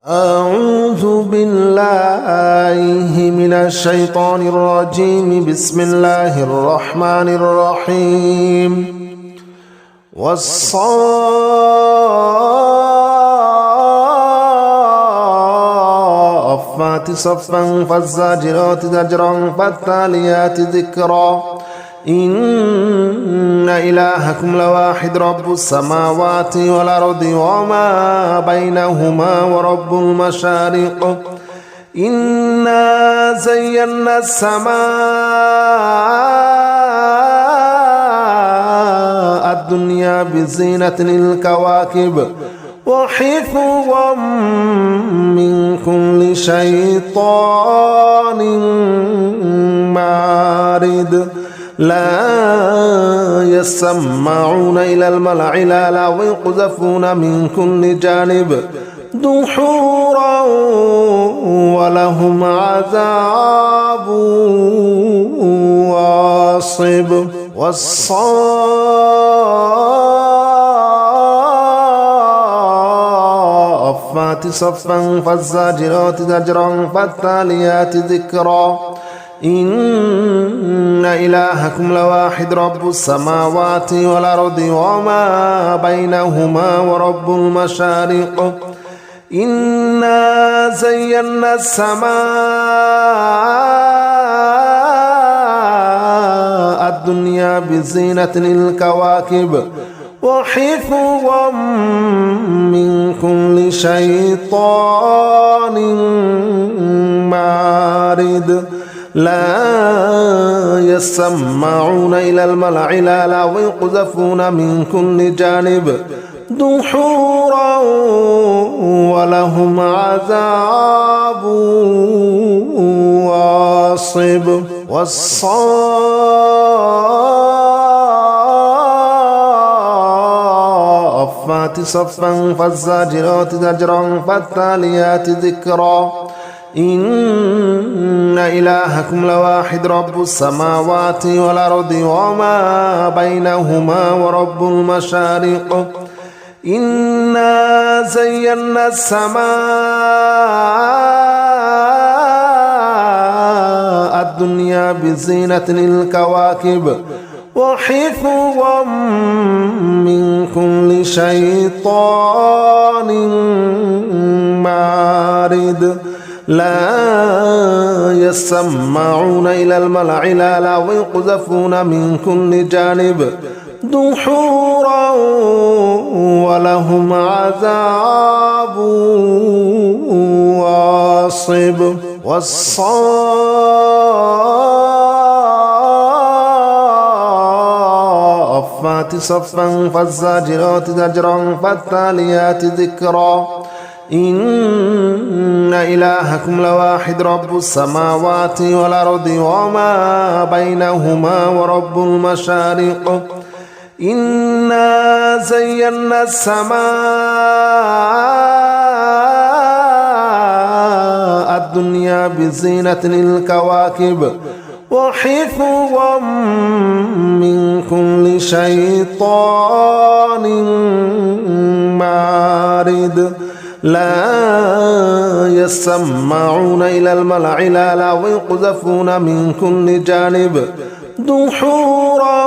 أعوذ بالله من الشيطان الرجيم. بسم الله الرحمن الرحيم. والصافات صفا فالزاجرات زجرا فالتاليات ذكرا إن إلهكم لواحد رب السماوات والأرض وما بينهما ورب المشارق إنا زينا السماء الدنيا بزينة الكواكب وحفظا من كل شيطان مارد لا يسمعون إلى الملأ الأعلى ويقذفون من كل جانب دحورا ولهم عذاب واصب. والصافات صفا فالزاجرات زجرا فالتاليات ذكرا إن إلهكم لواحد رب السماوات والأرض وما بينهما ورب المشارق إنا زينا السماء الدنيا بزينة الكواكب وحفظا من كل شيطان مارد لا يسمعون إلى الملأ الأعلى ويقذفون من كل جانب دحورا ولهم عذاب واصب. والصافات صفا فالزاجرات زجرا فالتاليات ذكرا إن إلهكم لواحد رب السماوات والأرض وما بينهما ورب المشارق إنا زينا السماء الدنيا بزينة الكواكب وحفظا من كل شيطان مارد لا يسمعون إلى الملأ الأعلى ويقذفون من كل جانب دحورا ولهم عذاب واصب. والصافات صفا فالزاجرات زجرا فالتاليات ذكرا إن إلهكم لواحد رب السماوات والأرض وما بينهما ورب المشارق إنا زينا السماء الدنيا بزينة الكواكب وحفظا من كل شيطان مارد لا يسمعون إلى الملأ الأعلى ويقذفون من كل جانب دحورا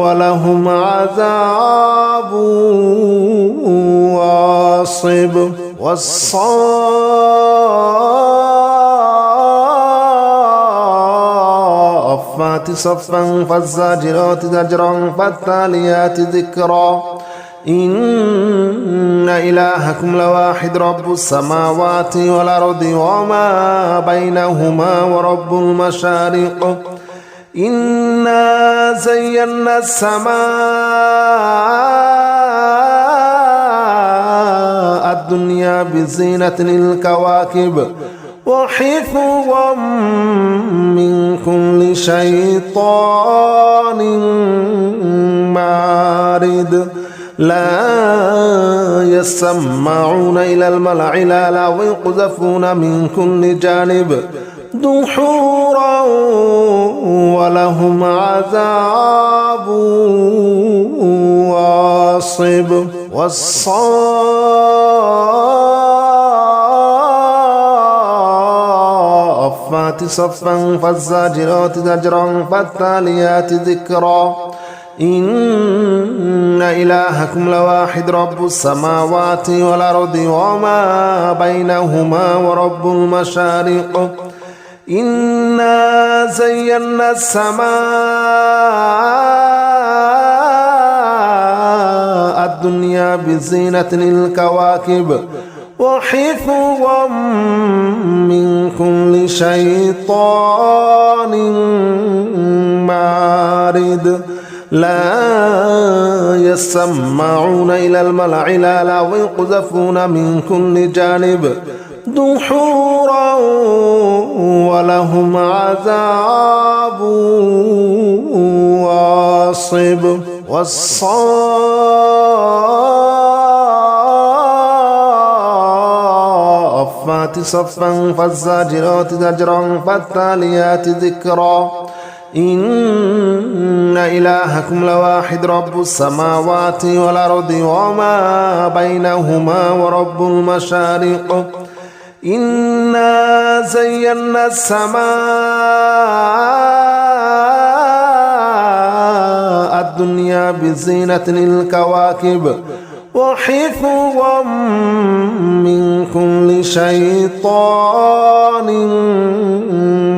ولهم عذاب واصب. والصافات صفا فالزاجرات زجرا فالتاليات ذكرا إن إلهكم لواحد رب السماوات والأرض وما بينهما ورب المشارق إنا زينا السماء الدنيا بزينة الكواكب وحفظا من كل شيطان مارد لا يسمعون إلى الملأ الأعلى ويقذفون من كل جانب دحورا ولهم عذاب واصب. والصافات والصافات صفا فالزاجرات زجرا فالتاليات ذكرا إن إلهكم لواحد رب السماوات والأرض وما بينهما ورب المشارق إنا زينا السماء الدنيا بزينة الكواكب وحفظا من كل شيطان مارد لا يسمعون إلى الملأ الأعلى ويقذفون من كل جانب دحورا ولهم عذاب واصب والصافات صفا فالزاجرات زجرا فالتاليات ذكرا إن إلهكم لواحد رب السماوات والأرض وما بينهما ورب المشارق إنا زينا السماء الدنيا بزينة الكواكب وحفظا من كل شيطان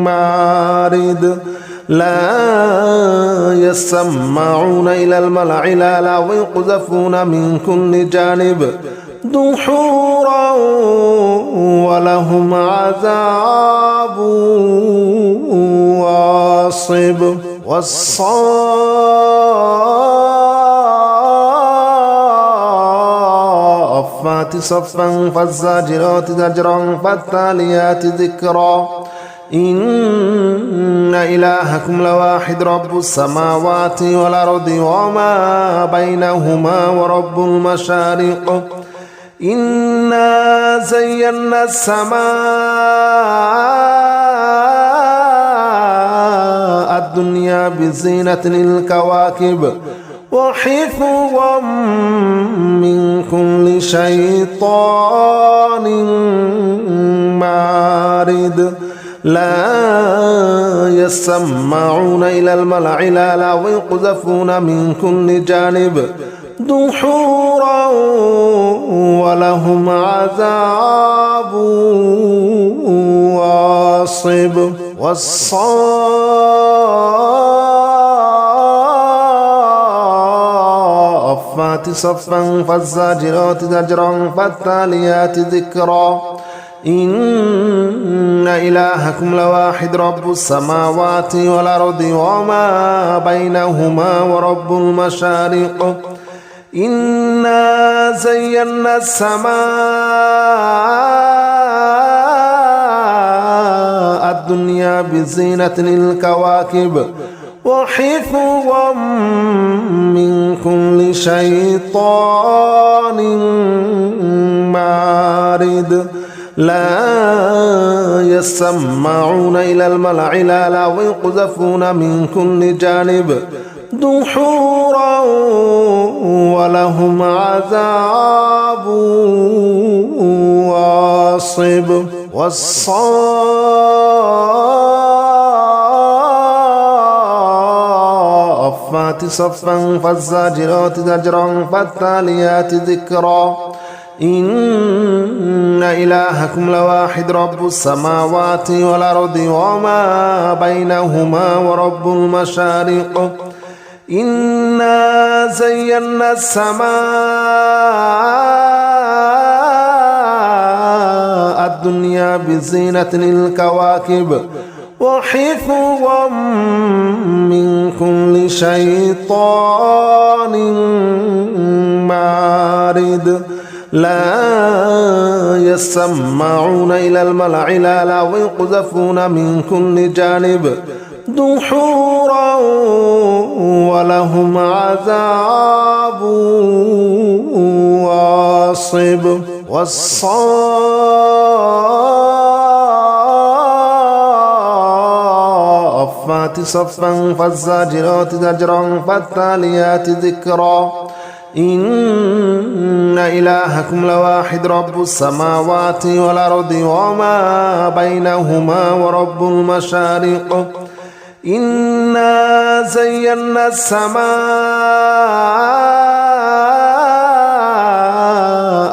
مارد لا يسمعون إلى الملأ الأعلى ويقذفون من كل جانب دحورا ولهم عذاب واصب والصافات صفا فالزاجرات زجرا فالتاليات ذكرا إن إلهكم لواحد رب السماوات والأرض وما بينهما ورب المشارق إنا زينا السماء الدنيا بزينة الكواكب وحفظا من كل شيطان مارد لا يسمعون إلى الملأ الأعلى ويقذفون من كل جانب دحورا ولهم عذاب واصب والصافات صفا فالزاجرات زجرا فالتاليات ذكرا إن إلهكم لواحد رب السماوات والأرض وما بينهما ورب المشارق إنا زينا السماء الدنيا بزينة الكواكب وحفظا من كل شيطان مارد لا يسمعون إلى الملأ الأعلى ويقذفون من كل جانب دحورا ولهم عذاب واصب والصافات صفا فالزاجرات زجرا فالتاليات ذكرا إن إلهكم لواحد رب السماوات والأرض وما بينهما ورب المشارق إنا زينا السماء الدنيا بزينة الكواكب وحفظا من كل شيطان مارد لا يسمعون إلى الملأ الأعلى ويقذفون من كل جانب دحورا ولهم عذاب واصب والصافات صفا فالزاجرات زجرا فالتاليات ذكرا إن إلهكم لواحد رب السماوات والأرض وما بينهما ورب المشارق إنا زينا السماء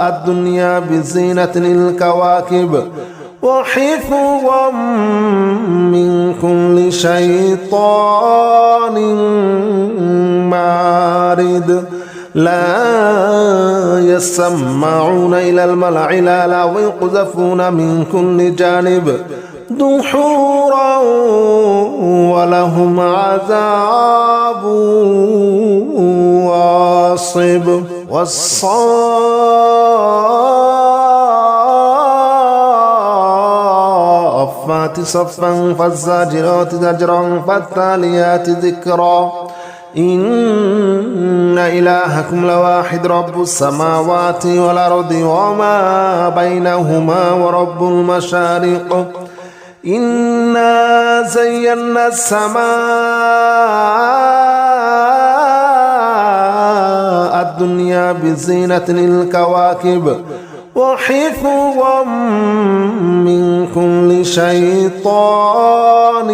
الدنيا بزينة الكواكب وحفظا من كل شيطان مارد لا يسمعون إلى الملأ الأعلى ويقذفون من كل جانب دحورا ولهم عذاب واصب والصافات صفا فالزاجرات زجرا فالتاليات ذكرا إن إلهكم لواحد رب السماوات والأرض وما بينهما ورب المشارق إنا زينا السماء الدنيا بزينة الكواكب وحفظا من كل شيطان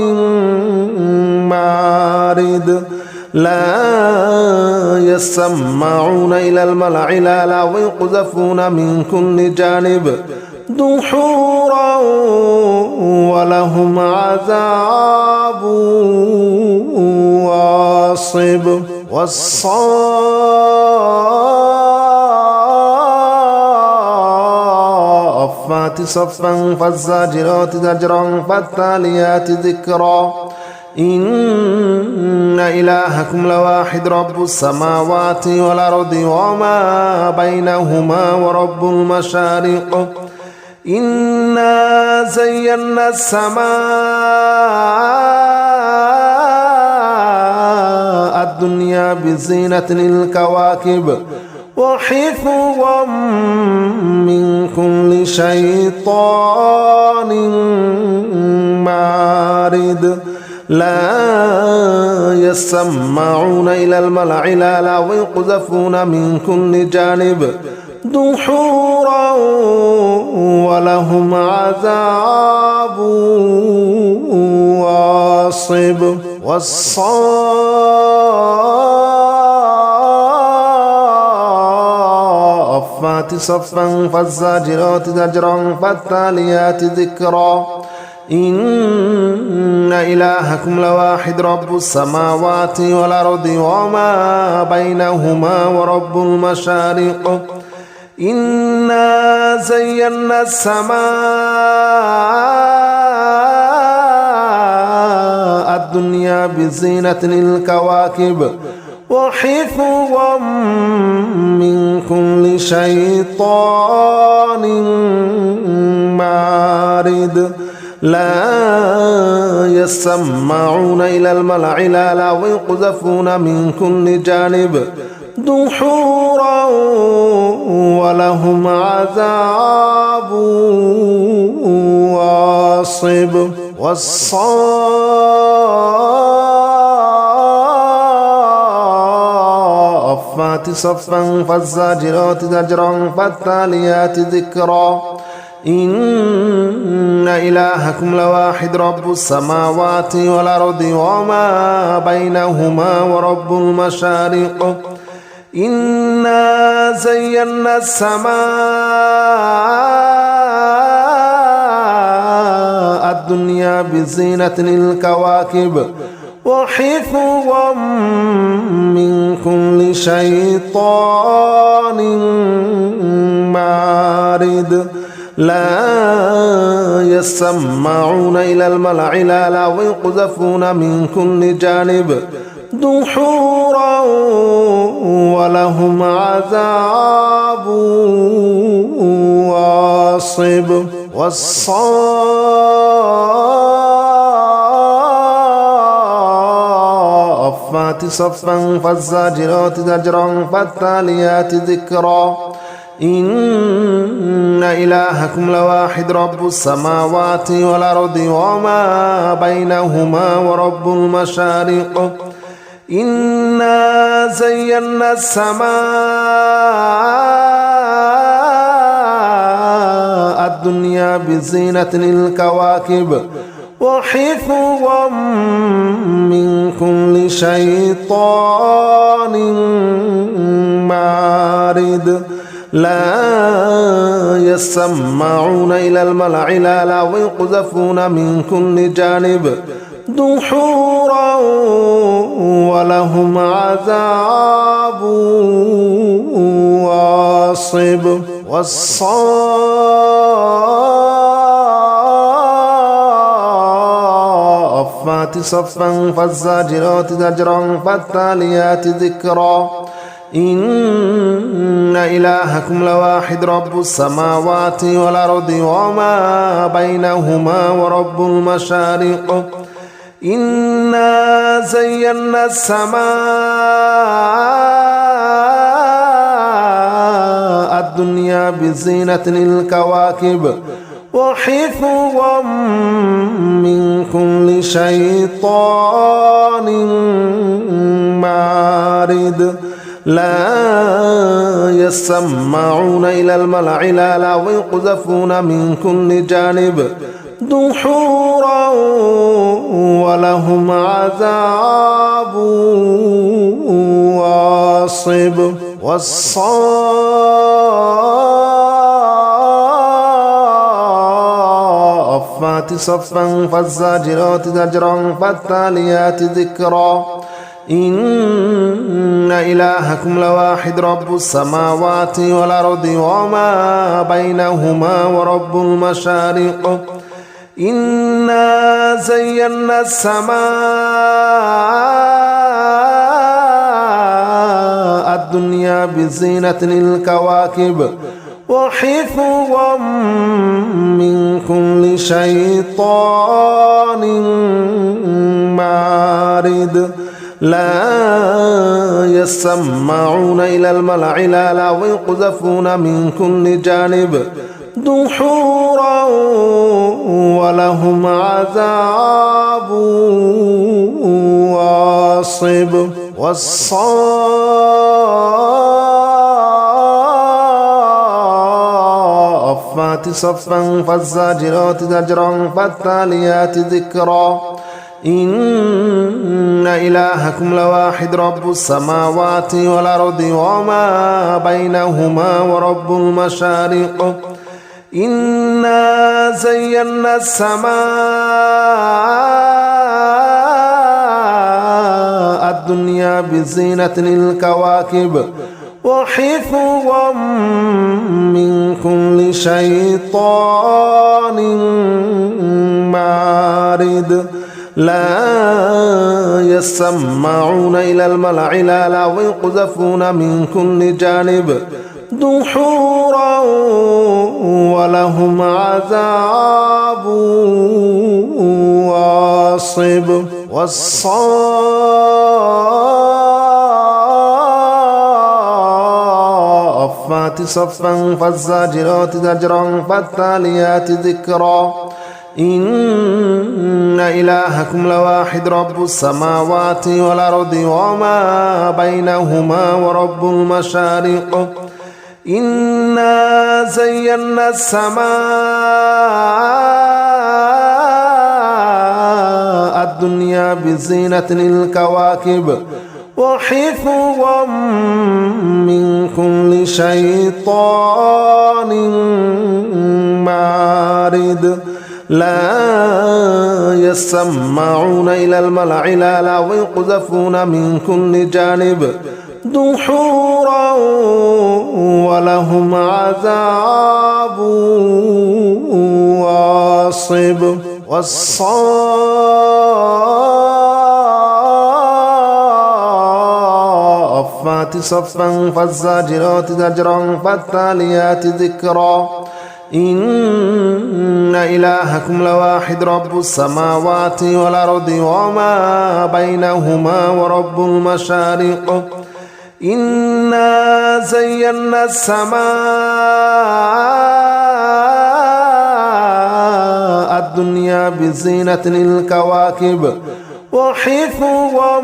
مارد لا يسمعون إلى الملأ الأعلى ويقذفون من كل جانب دحورا ولهم عذاب واصب والصافات صفا فالزاجرات زجرا فالتاليات ذكرا إن إلهكم لواحد رب السماوات والأرض وما بينهما ورب المشارق إنا زينا السماء الدنيا بزينة الكواكب وحفظا من كل شيطان مارد لا يسمعون إلى الملأ الأعلى ويقذفون من كل جانب دحورا ولهم عذاب واصب والصافات صفا فالزاجرات زجرا فالتاليات ذكرا إن إلهكم لواحد رب السماوات والأرض وما بينهما ورب المشارق إنا زينا السماء الدنيا بزينة الكواكب وحفظا من كل شيطان مارد لا يسمعون إلى الملأ الأعلى ويقذفون من كل جانب دحورا ولهم عذاب واصب والصافات صفا فالزاجرات زجرا فالتاليات ذكرا إن إلهكم لواحد رب السماوات والأرض وما بينهما ورب المشارق إنا زينا السماء الدنيا بزينة الكواكب وحفظا من كل شيطان مارد لا يسمعون إلى الملأ الأعلى ويقذفون من كل جانب دحورا ولهم عذاب واصب والصافات صفا فالزاجرات زجرا فالتاليات ذكرا إن إلهكم لواحد رب السماوات والأرض وما بينهما ورب المشارق إنا زينا السماء الدنيا بزينة الكواكب وحفظا من كل شيطان مارد لا يسمعون إلى الملأ الأعلى ويقذفون من كل جانب دحورا ولهم عذاب واصب والصافات صفا فالزاجرات زجرا فالتاليات ذكرا إن إلهكم لواحد رب السماوات والأرض وما بينهما ورب المشارق إنا زينا السماء الدنيا بزينة الكواكب وحفظا من كل شيطان مارد لا يسمعون إلى الملأ الأعلى ويقذفون من كل جانب دحورا ولهم عذاب واصب والصافات صفا فالزاجرات زجرا فالتاليات ذكرا إن إلهكم لواحد رب السماوات والأرض وما بينهما ورب المشارق إنا زينا السماء الدنيا بزينة الكواكب وحفظا من كل شيطان مارد لا يسمعون إلى الملأ الأعلى ويقذفون من كل جانب دحورا ولهم عذاب واصب والصافات صفا فالزاجرات زجرا فالتاليات ذكرا إن إلهكم لواحد رب السماوات والأرض وما بينهما ورب المشارق إنا زينا السماء الدنيا بزينة الكواكب وحفظا من كل شيطان مارد لا يسمعون إلى الملأ الأعلى ويقذفون من كل جانب دحورا ولهم عذاب واصب والصافات صفا فالزاجرات زجرا فالتاليات ذكرا إن إلهكم لواحد رب السماوات والأرض وما بينهما ورب المشارق إنا زينا السماء الدنيا بزينة الكواكب وحفظا من كل شيطان مارد لا يسمعون إلى الملأ الأعلى ويقذفون من كل جانب دحورا ولهم عذاب واصب والصافات صفا فالزاجرات زجرا فالتاليات ذكرا إن إلهكم لواحد رب السماوات والأرض وما بينهما ورب المشارق إنا زينا السماء الدنيا بزينة الكواكب وحفظا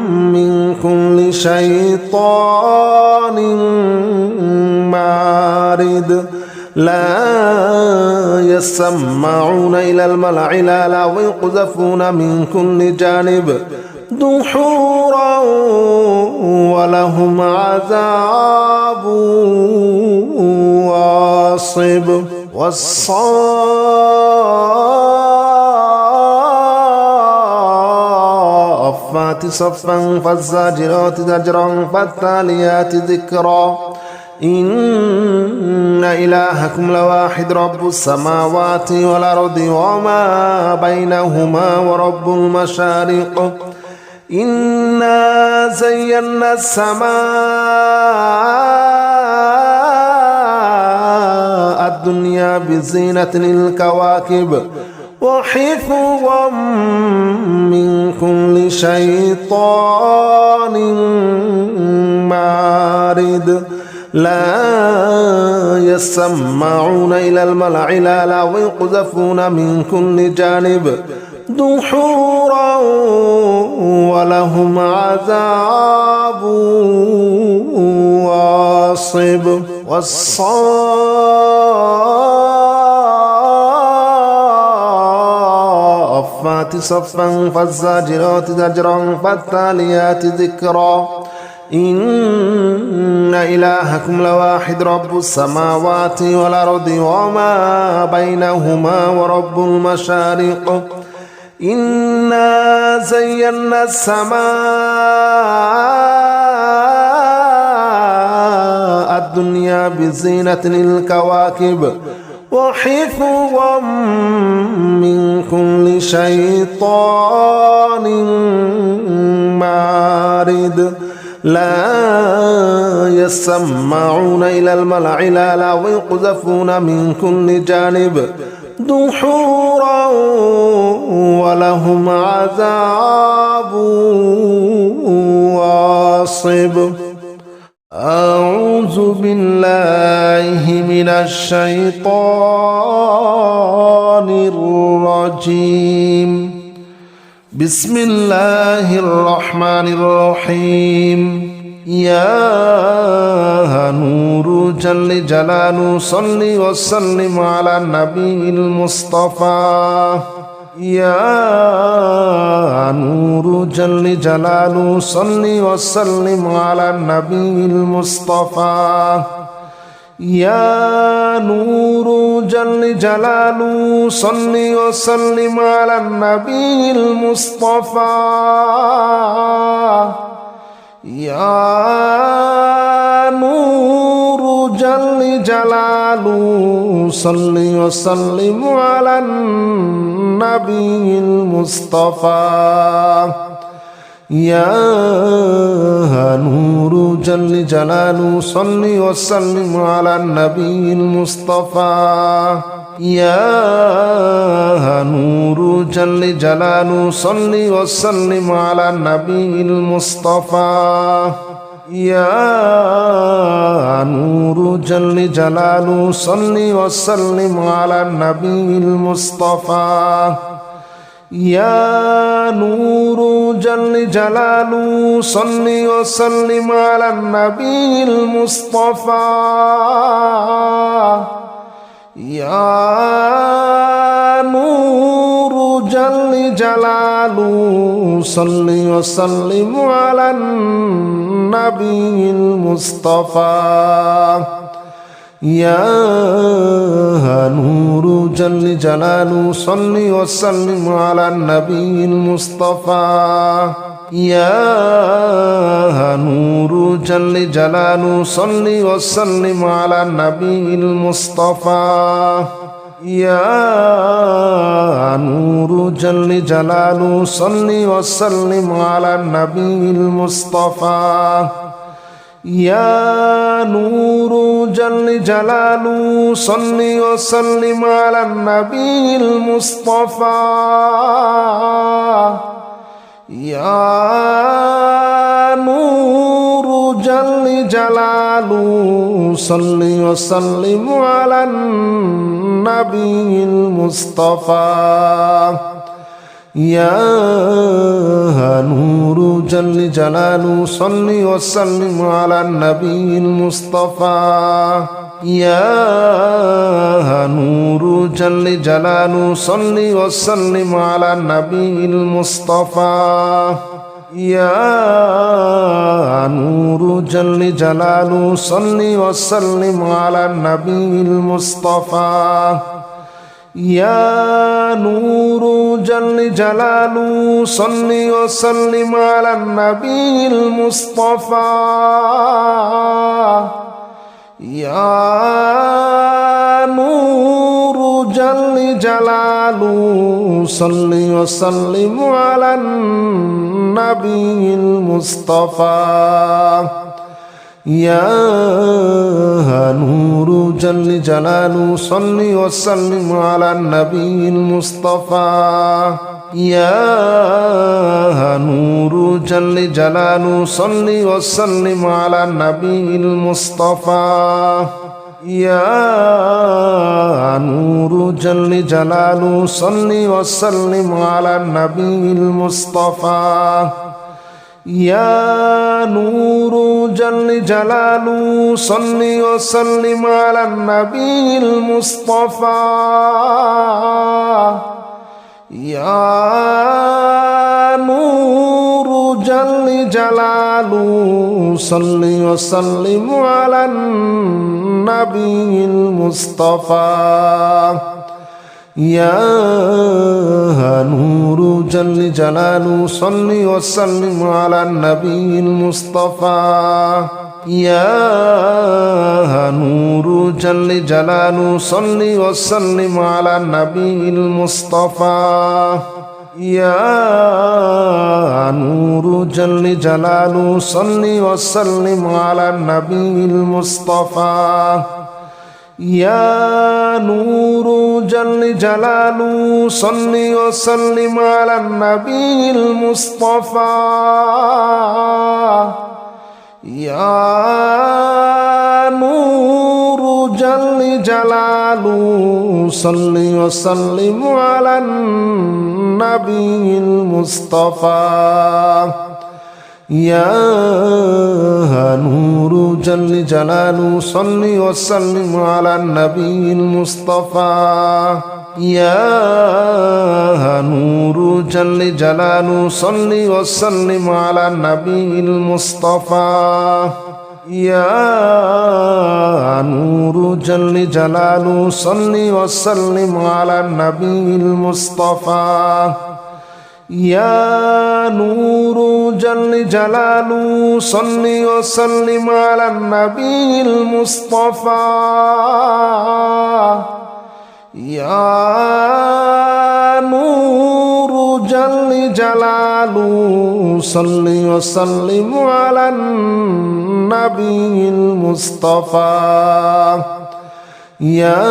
من كل شيطان مارد لا يسمعون إلى الملأ الأعلى ويقذفون من كل جانب دحورا ولهم عذاب واصب والصافات صفا فالزاجرات زجرا فالتاليات ذكرا إن إلهكم لواحد رب السماوات والأرض وما بينهما ورب المشارق إنا زينا السماء الدنيا بزينة الكواكب وحفظا من كل شيطان مارد لا يسمعون إلى الملأ الأعلى ويقذفون من كل جانب دحورا ولهم عذاب واصب والصافات صفا فالزاجرات زجرا فالتاليات ذكرا إن إلهكم لواحد رب السماوات والأرض وما بينهما ورب المشارق إنا زينا السماء الدنيا بزينة الكواكب وحفظا من كل شيطان مارد لا يسمعون إلى الملأ الأعلى ويقذفون من كل جانب دحورا ولهم عذاب واصب أعوذ بالله من الشيطان الرجيم بسم الله الرحمن الرحيم يا نور جل جلاله صل وسلم على النبي المصطفى يا نور جل جلاله صل وسلم على النبي المصطفى يا نور جل جلاله صل وسلم على النبي المصطفى يا نور جل جلاله صل وسلم على النبي المصطفى يا نور جل جلاله صل وسلم على النبي المصطفى يا نور جل جلاله صل وسلم على النبي المصطفى يا نور جل جلاله صل وسلم على النبي المصطفى يا نور جل جلاله صل وسلم على النبي المصطفى يا نور جل جلاله صل وسلم على النبي المصطفى يا نور جل جلاله صل وسلم على النبي المصطفى يا نور جل جلاله صل وسلم على النبي المصطفى يا نور جل جلاله صل وسلم على النبي المصطفى يا نور جل جلاله صل وسلم على النبي المصطفى يا نور جل جلاله صل وسلم على النبي المصطفى يا نور جل جلاله صل وسلم على النبي المصطفى يا نور جل جلاله صل وسلم على النبي المصطفى يا نور جل جلاله صل وسلم على النبي المصطفى يا نور جل جلاله صل وسلم على النبي المصطفى يا نور جل جلاله صل وسلم على النبي المصطفى يا نور جل جلاله صل وسلم على النبي المصطفى يا نور جل جلاله صل وسلم على النبي المصطفى يا نور جل جلاله صل وسلم على النبي المصطفى يا نور جل جلاله صل وسلم على النبي المصطفى يا نور جل جلاله صل وسلم على النبي المصطفى يا نور جل جلاله صل وسلم على النبي المصطفى يا نور جل جلاله صل وسلم على النبي المصطفى يا نور جل جلاله صل وسلم على النبي المصطفى يا نور جل جلاله صل وسلم على النبي المصطفى يا نور جل جلاله صل وسلم على النبي المصطفى يا نور جل جلاله صل وسلم على النبي المصطفى يا نور جل جلاله صل وسلم على النبي المصطفى يا نور جل جلاله صل وسلم على النبي المصطفى يا نور جل جلاله صل وسلم على النبي المصطفى يا نور جل جلاله صل وسلم على النبي المصطفى يا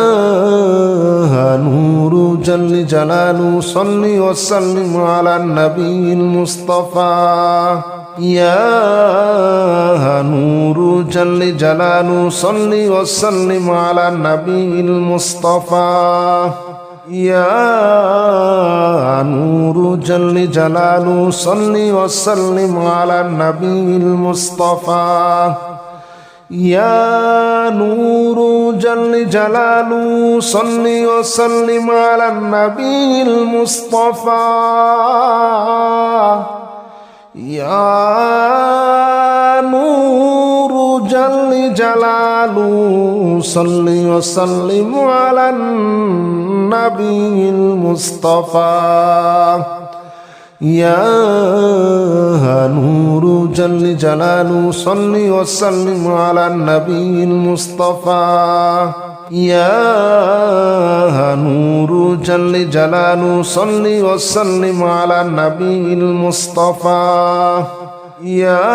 نور جل جلاله صل وسلم على النبي المصطفى يا نور جل جلاله صل وسلم على النبي المصطفى يا نور جل جلاله صل وسلم على النبي المصطفى يا نور جل جلاله صل وسلم على النبي المصطفى يا نور جل جلاله صل وسلم على النبي المصطفى يا نور جل جلاله صل وسلم على النبي المصطفى يا نور جل جلاله صل وسلم على النبي المصطفى يا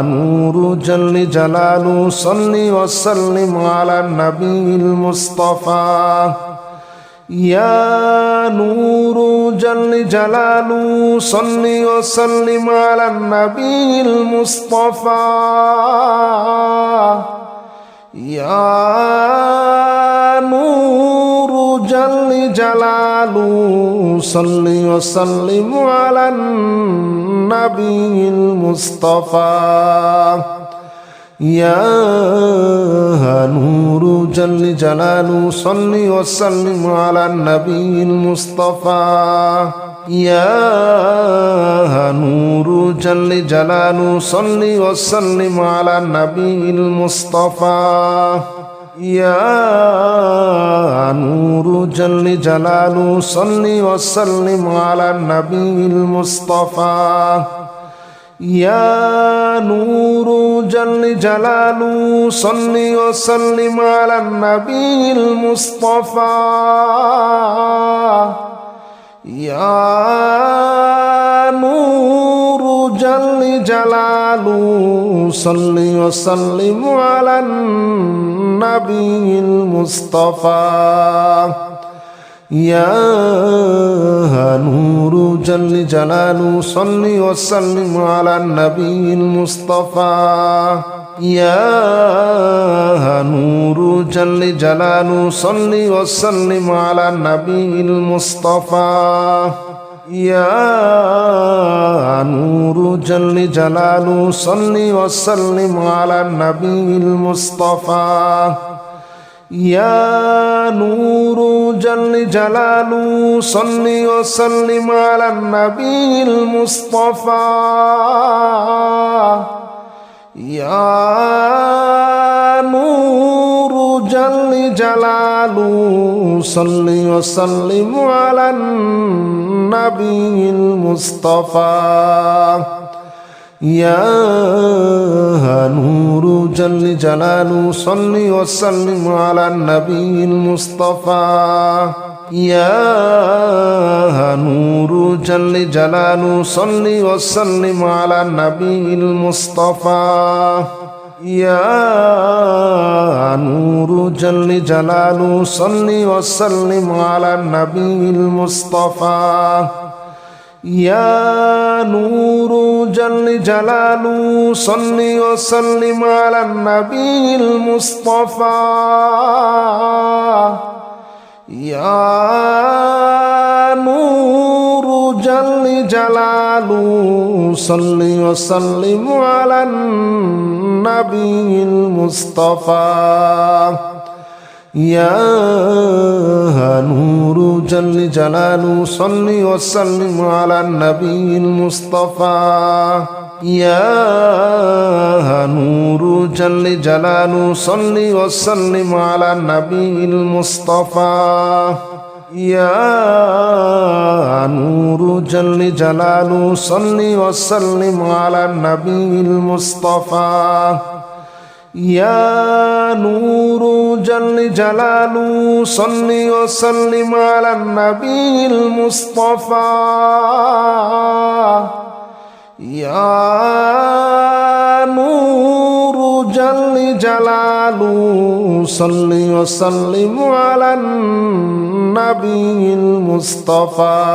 نور جل جلاله صل وسلم على النبي المصطفى يا نور جل جلاله صل وسلم على النبي المصطفى يا نور جل جلاله صل وسلم على النبي المصطفى يا نور جل جلاله صل وسلم على النبي المصطفى يا نور جل جلاله صل وسلم على النبي المصطفى يا نور جل جلاله صل وسلم على النبي المصطفى يا نور جل جلاله صل وسلم على النبي المصطفى يا نور جل جلاله صل وسلم على النبي المصطفى يا نور جل جلاله صل وسلم على النبي المصطفى يا نور جل جلاله صل وسلم على النبي المصطفى يا نور جل جلاله صل وسلم على النبي المصطفى يا نور جل جلاله صل وسلم على النبي المصطفى يا نور جل جلاله صل وسلم على النبي المصطفى يا نور جل جلاله صل وسلم على النبي المصطفى يا نور جل جلاله صل وسلم على النبي المصطفى يا نور جل جلاله صل وسلم على النبي المصطفى يا نور جل جلاله صل وسلم على النبي المصطفى يا نور جل جلاله صل وسلم على النبي المصطفى يا نور جل جلاله صل وسلم على النبي المصطفى يا نور جل جلاله صل وسلم على النبي المصطفى يا نور جل جلاله صل وسلم على النبي المصطفى يا نور جل جلاله صل وسلم على النبي المصطفى يا نور جل جلاله صل وسلم على النبي المصطفى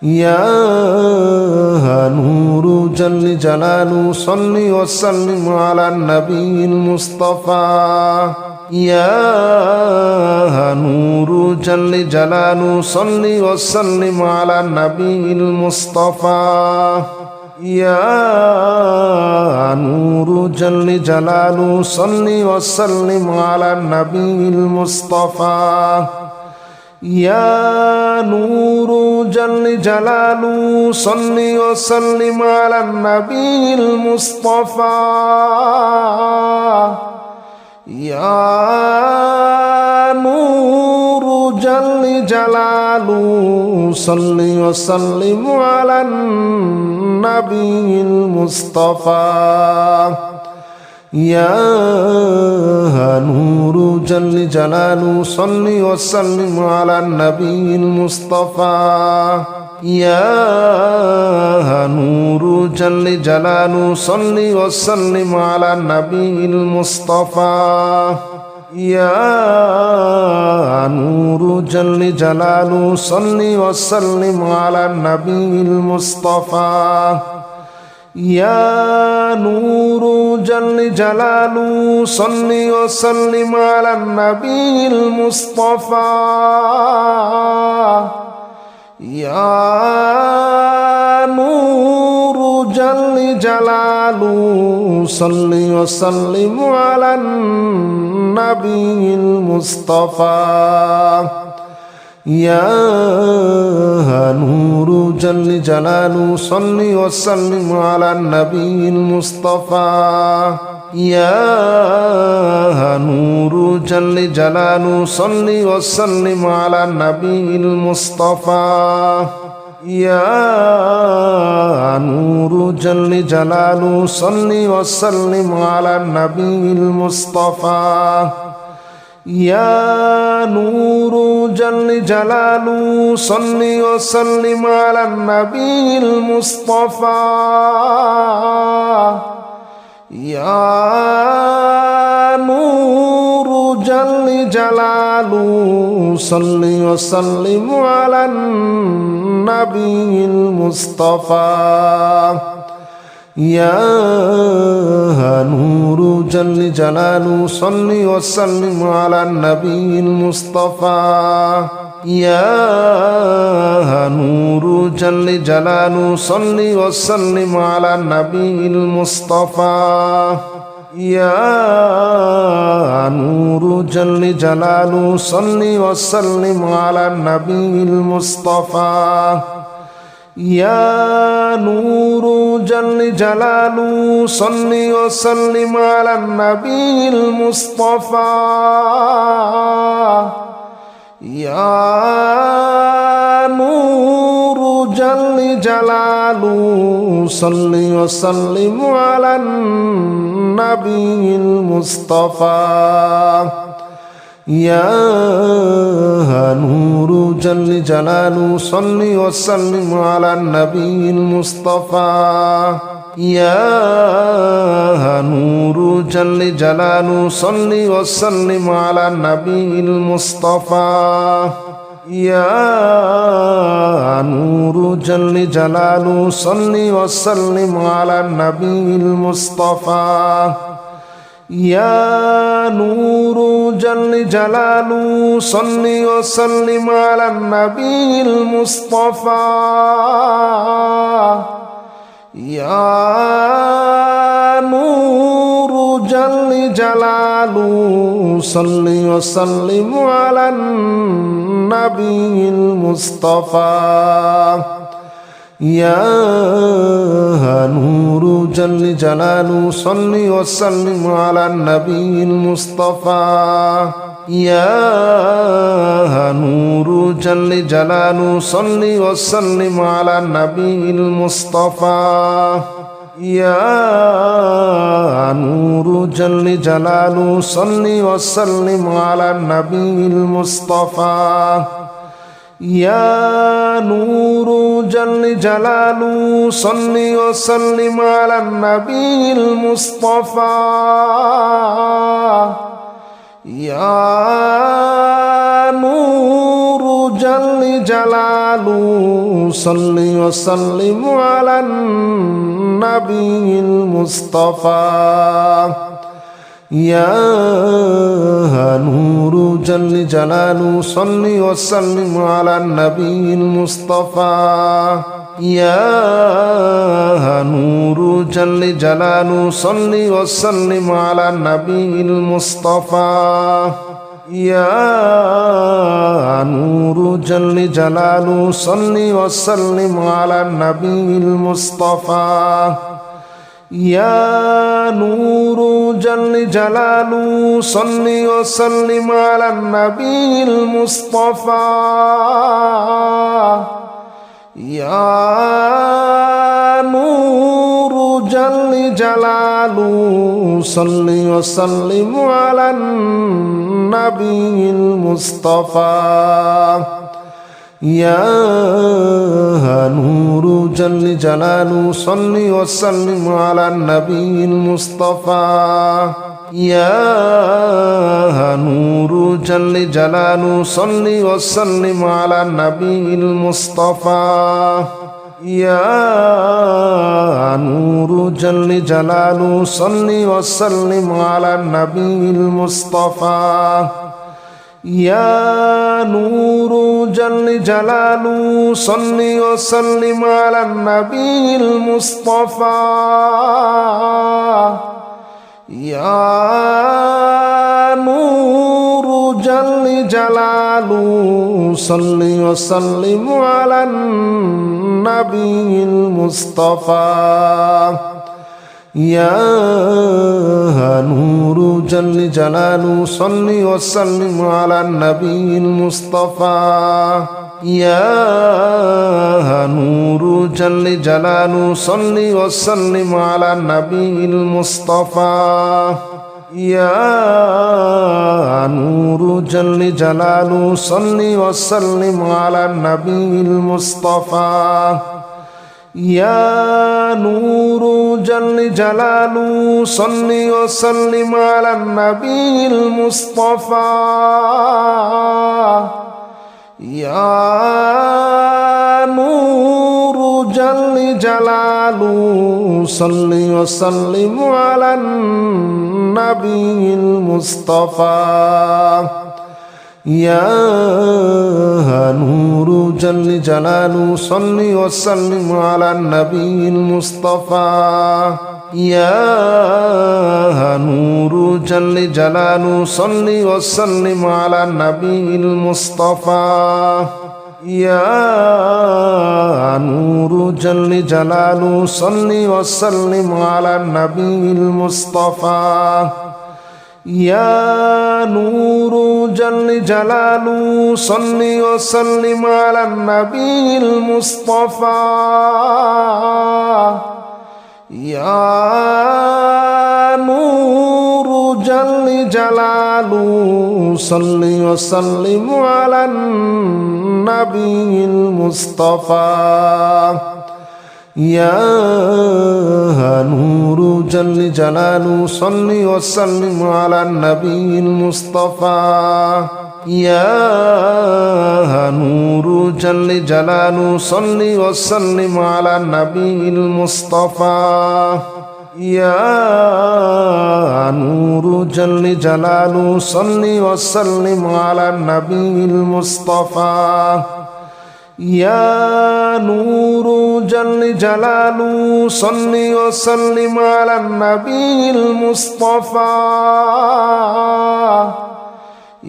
يا نور جل جلاله صل وسلم على النبي المصطفى يا نور جل جلاله صل وسلم على النبي المصطفى يا نور جل جلاله صل وسلم على النبي المصطفى يا نور جل جلاله صل وسلم على النبي المصطفى يا نور جل جلاله صل وسلم على النبي المصطفى يا نور جل جلاله صل وسلم على النبي المصطفى يا نور جل جلاله صل وسلم على النبي المصطفى يا نور جل جلاله صل وسلم على النبي المصطفى يا نور جل جلاله صل وسلم على النبي المصطفى يا نور جل جلاله صل وسلم على النبي المصطفى يا نور جل جلاله صل وسلم على النبي المصطفى يا نور جل جلاله صل وسلم على النبي المصطفى يا نور جل جلاله صل وسلم على النبي المصطفى يا نور جل جلاله صل وسلم على النبي المصطفى يا نور جل جلاله صل وسلم على النبي المصطفى يا نور جل جلاله صل وسلم على النبي المصطفى يا نور جل جلاله صل وسلم على النبي المصطفى يا نور جل جلاله صل وسلم على النبي المصطفى يا نور جل جلاله صل وسلم على النبي المصطفى يا نور جل جلاله صل وسلم على النبي المصطفى يا نور جل جلاله صل وسلم على النبي المصطفى يا نور جل جلاله صل وسلم على النبي المصطفى يا نور جل جلاله صل وسلم على النبي المصطفى يا نور جل جلاله صل وسلم على النبي المصطفى يا نور جل جلاله صل وسلم على النبي المصطفى يا نور جل جلاله صل وسلم على النبي المصطفى يا نور جل جلاله صل وسلم على النبي المصطفى يا نور جل جلاله صل وسلم على النبي المصطفى يا نور جل جلاله صل وسلم على النبي المصطفى يا نور جل جلاله صل وسلم على النبي المصطفى يا نور جل جلاله صل وسلم على النبي المصطفى يا نور جل جلاله صل وسلم على النبي المصطفى يا نور جل جلاله صل وسلم على النبي المصطفى يا نور جل جلاله صل وسلم على النبي المصطفى يا نور جل جلاله صل وسلم على النبي المصطفى يا نور جل جلاله صل وسلم على النبي المصطفى يا نور جل جلاله صل وسلم على النبي المصطفى يا نور جل جلاله صل وسلم على النبي المصطفى يا نور جل جلاله صل وسلم على النبي المصطفى يا نور جل جلاله صل وسلم على النبي المصطفى يا نور جل جلاله صل وسلم على النبي المصطفى يا نور جل جلاله صل وسلم على النبي المصطفى يا نور جل جلاله صل وسلم على النبي المصطفى يا نور جل جلاله صل وسلم على النبي المصطفى يا نور جل جلاله صل وسلم على النبي المصطفى يا نور جل جلاله صل وسلم على النبي المصطفى يا نور جل جلاله صل وسلم على النبي المصطفى يا نور جل جلاله صل وسلم على النبي المصطفى يا نور جل جلاله صل وسلم على النبي المصطفى يا نور جل جلاله صل وسلم على النبي المصطفى يا نور جل جلاله صل وسلم على النبي المصطفى يا نور جل جلاله صل وسلم على النبي المصطفى يا نور جل جلاله صل وسلم على النبي المصطفى يا نور جل جلاله صل وسلم على النبي المصطفى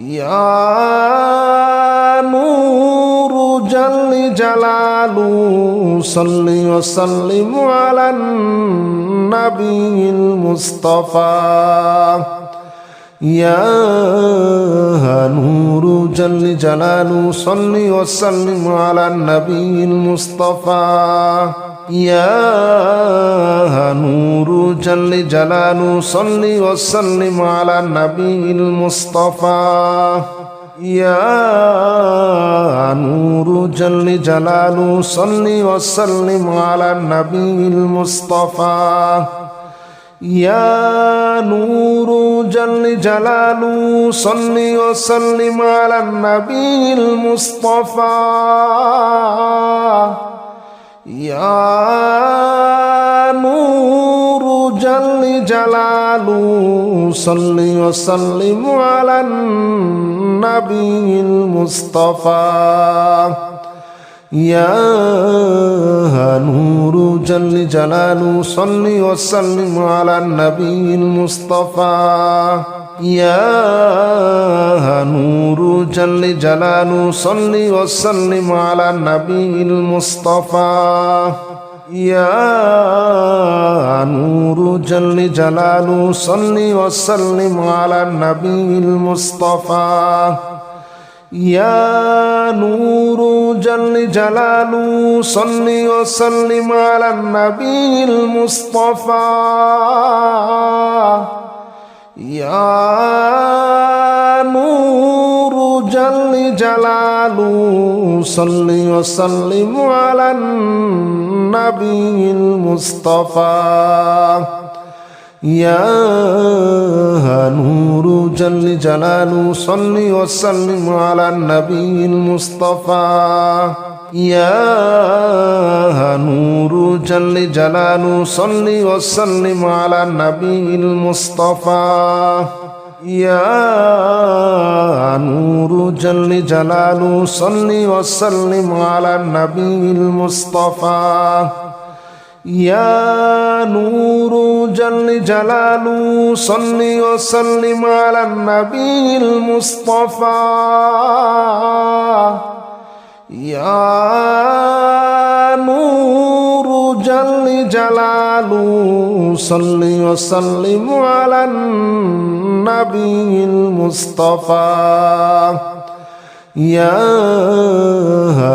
يا نور جل جلاله صل وسلم على النبي المصطفى يا نور جل جلاله صل وسلم على النبي المصطفى يا نور جل جلاله صل وسلم على النبي المصطفى يا نور جل جلاله صل وسلم على النبي المصطفى يا نور جل جلاله صل وسلم على النبي المصطفى يا نور جل جلاله صل وسلم على النبي المصطفى يا نور جل جلاله صل وسلم على النبي المصطفى يا نور جل جلاله صل وسلم على النبي المصطفى يا نور جل جلاله صل وسلم على النبي المصطفى يا نور جل جلاله صل وسلم على النبي المصطفى يا نور جل جلاله صل وسلم على النبي المصطفى يا نور جل جلاله صل وسلم على النبي المصطفى يا نور جل جلاله صل وسلم على النبي المصطفى يا نور جل جلاله صل وسلم على النبي المصطفى يا نور جل جلاله صل وسلم على النبي المصطفى يا نور جل جلاله صل وسلم على النبي المصطفى يا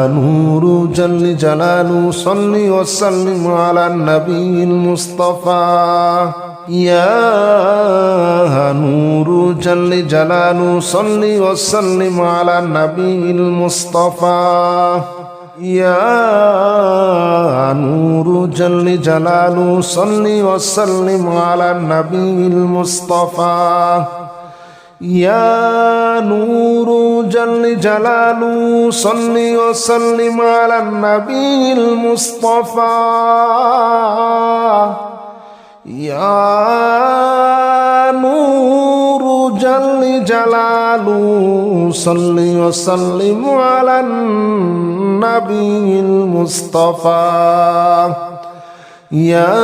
نور جل جلاله صل وسلم على النبي المصطفى يا نور جل جلاله صل وسلم على النبي المصطفى يا نور جل جلاله صل وسلم على النبي المصطفى يا نور جل جلاله صل وسلم على النبي المصطفى يا نور جل جلاله صل وسلم على النبي المصطفى يا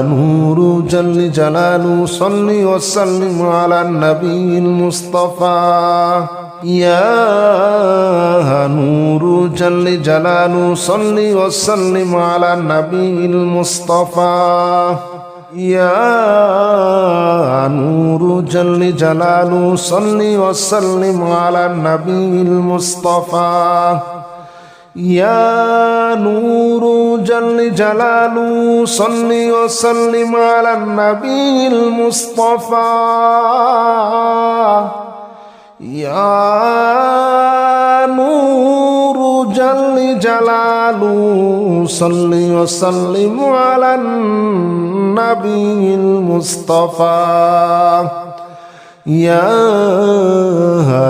نور جل جلاله صل وسلم على النبي المصطفى يا نور جل جلاله صل وسلم على النبي المصطفى يا نور جل جلاله صل وسلم على النبي المصطفى يا نور جل جلاله صل وسلم على النبي المصطفى يا نور جل جلاله صل وسلم على النبي المصطفى يا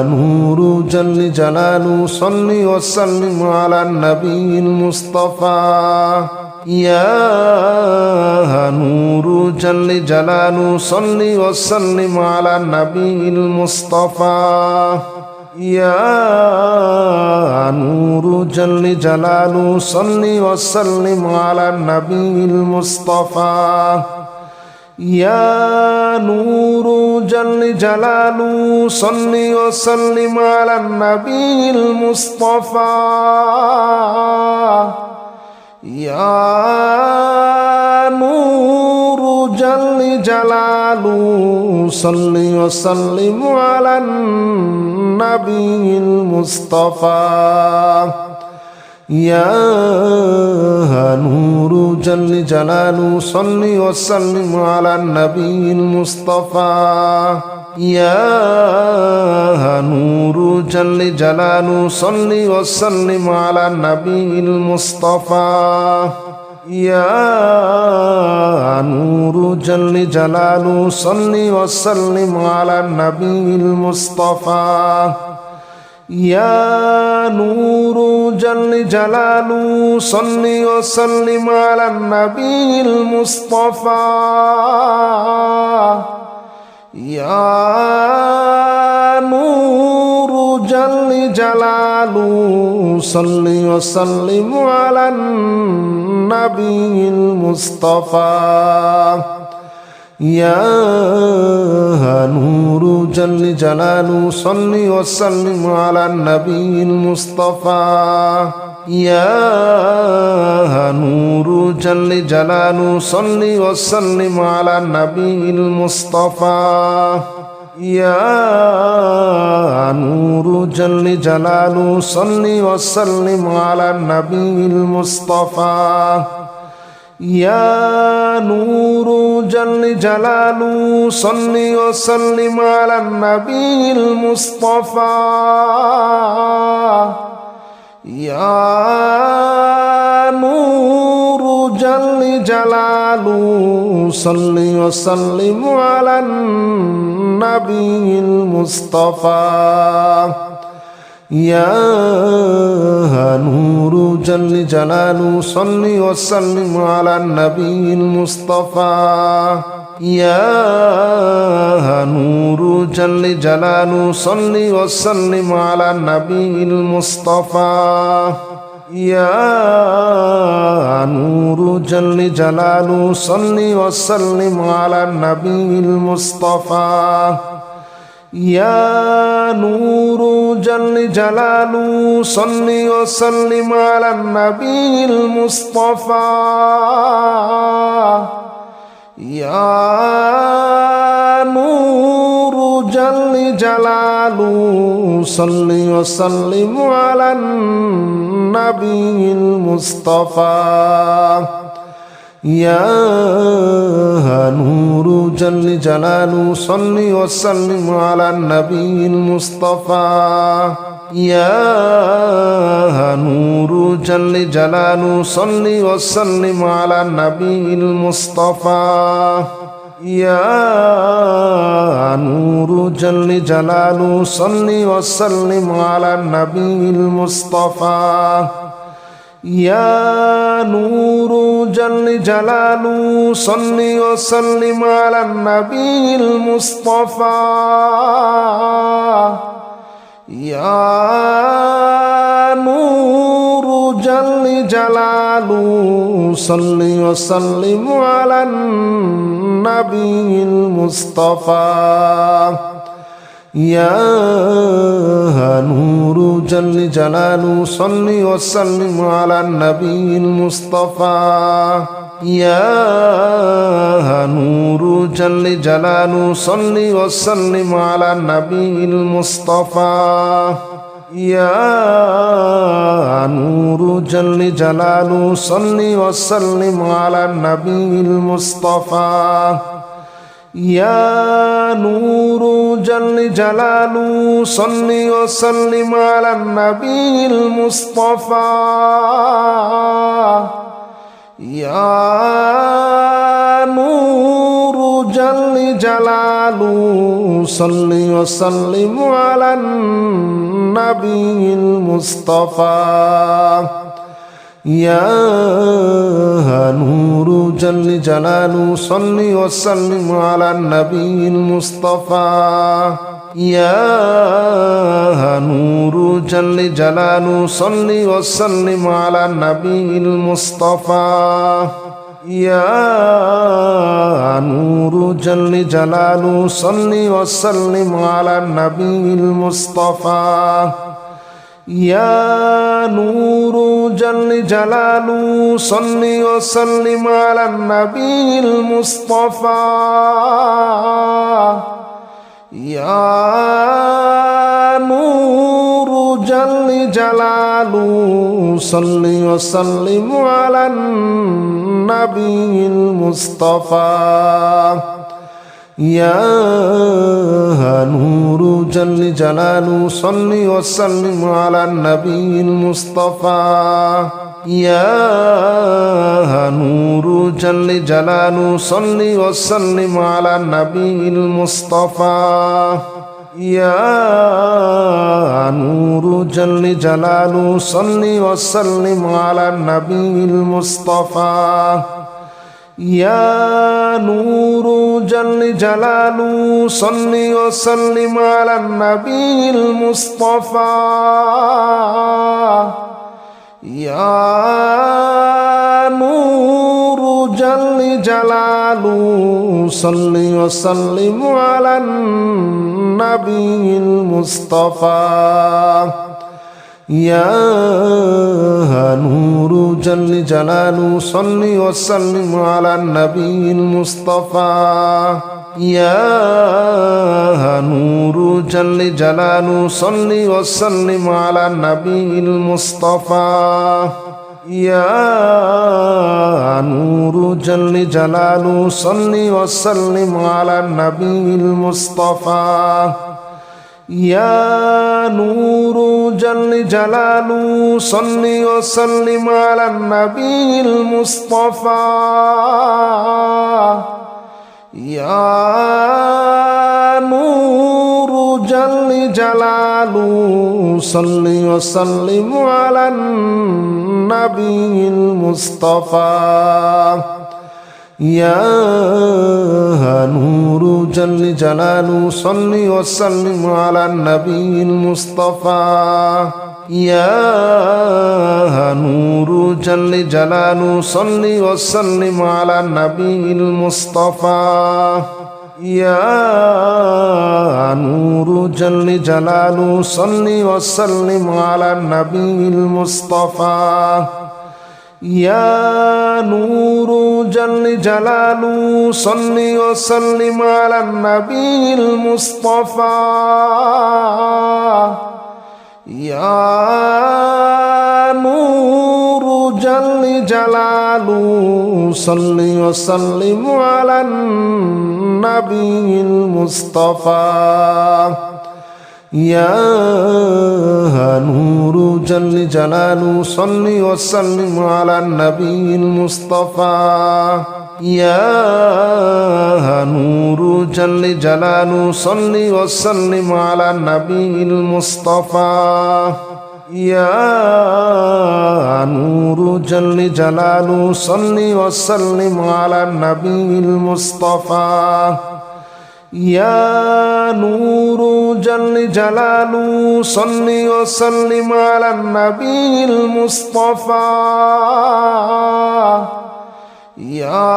نور جل جلاله صل وسلم على النبي المصطفى يا نور جل جلاله صل وسلم على النبي المصطفى يا نور جل جلاله صل وسلم على النبي المصطفى يا نور جل جلاله صل وسلم على النبي المصطفى يا نور جل جلاله صل وسلم على النبي المصطفى يا نور جل جلاله صل وسلم على النبي المصطفى يا نور جل جلاله صل وسلم على النبي المصطفى يا نور جل جلاله صل وسلم على النبي المصطفى يا نور جل جلاله صل وسلم على النبي المصطفى يا نور جل جلاله صل وسلم على النبي المصطفى يا نور جل جلاله صل وسلم على النبي المصطفى يا نور جل جلاله صل وسلم على النبي المصطفى يا نور جل جلاله صل وسلم على النبي المصطفى يا نور جل جلاله صل وسلم على النبي المصطفى يا نور جل جلاله صل وسلم على النبي المصطفى يا نور جل جلاله صل وسلم على النبي المصطفى يا نور جل جلاله صل وسلم على النبي المصطفى يا نور جل جلاله صل وسلم على النبي المصطفى يا نور جل جلاله صل وسلم على النبي المصطفى يا نور جل جلاله صل وسلم على النبي المصطفى يا نور جل جلاله صل وسلم على النبي المصطفى يا نور جل جلاله صل وسلم على النبي المصطفى يا نور جل جلاله صل وسلم على النبي المصطفى يا نور جل جلاله صل وسلم على النبي المصطفى يا نور جل جلاله صل وسلم على النبي المصطفى يا نور جل جلاله صل وسلم على النبي المصطفى يا نور جل جلاله صل وسلم على النبي المصطفى يا نور جل جلاله صل وسلم على النبي المصطفى يا نور جل جلاله صل وسلم على النبي المصطفى يا نور جل جلاله صل وسلم على النبي المصطفى يا نور جل جلاله صل وسلم على النبي المصطفى يا نور جل جلاله صل وسلم على النبي المصطفى يا نور جل جلاله صل وسلم على النبي المصطفى يا نور جل جلاله صل وسلم على النبي المصطفى يا نور جل جلاله صل وسلم على النبي المصطفى يا نور جل جلاله صل وسلم على النبي المصطفى يا نور جل جلاله صل وسلم على النبي المصطفى يا نور جل جلاله صل وسلم على النبي المصطفى يا نور جل جلاله صل وسلم على النبي المصطفى يا نور جل جلاله صل وسلم على النبي المصطفى يا نور جل جلاله صل وسلم على النبي المصطفى يا نور جل جلاله صل وسلم على النبي المصطفى يا نور جل جلاله صل وسلم على النبي المصطفى يا نور جل جلاله صل وسلم على النبي المصطفى يا نور جل جلاله صل وسلم على النبي المصطفى يا نور جل جلاله صل وسلم على النبي المصطفى يا نور جل جلاله صل وسلم على النبي المصطفى يا نور جل جلاله صل وسلم على النبي المصطفى يا نور جل جلاله صل وسلم على النبي المصطفى يا نور جل جلاله صل وسلم على النبي المصطفى يا نور جل جلاله صل وسلم على النبي المصطفى يا نور جل جلاله صل وسلم على النبي المصطفى يا نور جل جلاله صل وسلم على النبي المصطفى يا نور جل جلاله صل وسلم على النبي المصطفى يا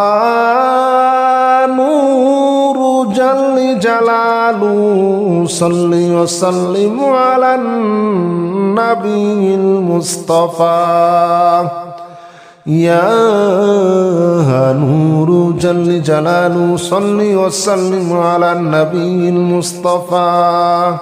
نور جل جلاله صل وسلم على النبي المصطفى يا نور جل جلاله صل وسلم على النبي المصطفى